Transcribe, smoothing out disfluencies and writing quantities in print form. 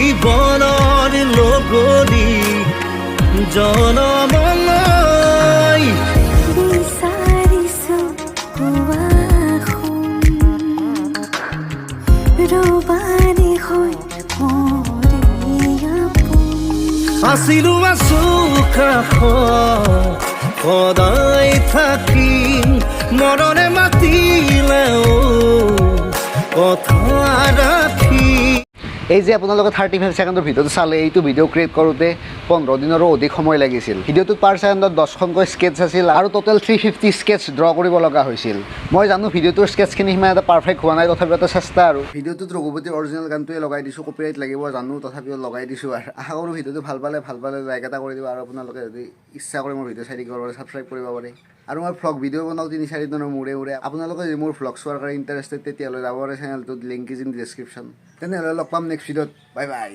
জীৱনৰ লগৰী জনমলৈ বিচাৰিছো ৰবাৰী হৈ আছিলো আছো কাষত সদায় থাকিম মৰণে মাতিলেও কথা ৰাখি এই যে আপোনালোকে 35 সেকেণ্ডৰ ভিডিঅ'টো চালে এইটো ভিডিঅ' ক্ৰিয়েট কৰোঁতে 15 দিনৰো অধিক সময় লাগিছিল ভিডিঅ'টোত পাৰ ছেকেণ্ডত 10খনকৈ স্কেটছ আছিল আৰু টোটেল 350 স্কেটছ ড্ৰ কৰিব লগা হৈছিল মই জানো ভিডিঅ'টোৰ স্কেটছখিনি সিমান এটা পাৰফেক্ট হোৱা নাই তথাপিও এটা চেষ্টা আৰু ভিডিঅ'টোত ৰঘুপতিৰ অৰিজিনেল গানটোৱে লগাই দিছোঁ কপিৰাইট লাগিব জানো তথাপিও লগাই দিছোঁ আৰু আশা কৰোঁ ভিডিঅ'টো ভাল পালে লাইক এটা কৰি দিব আৰু আপোনালোকে যদি ইচ্ছা কৰে মোৰ ভিডিঅ' চাই থাকিব পাৰে ছাবস্ক্ৰাইব কৰিব পাৰে আৰু মই ভ্লগ ভিডিঅ' বনাওঁ 3-4 দিনৰ মূৰে আপোনালোকে যদি মোৰ ভ্লগ চোৱাৰ কাৰণে ইণ্টাৰেষ্টেড তেতিয়াহ'লে যাব পাৰে চেনেলটোত লিংক ইজ ইন ডিছক্ৰিপশ্যন তেনেহ'লে লগ পাম নেক্সট ভিডিঅ'ত বাই বাই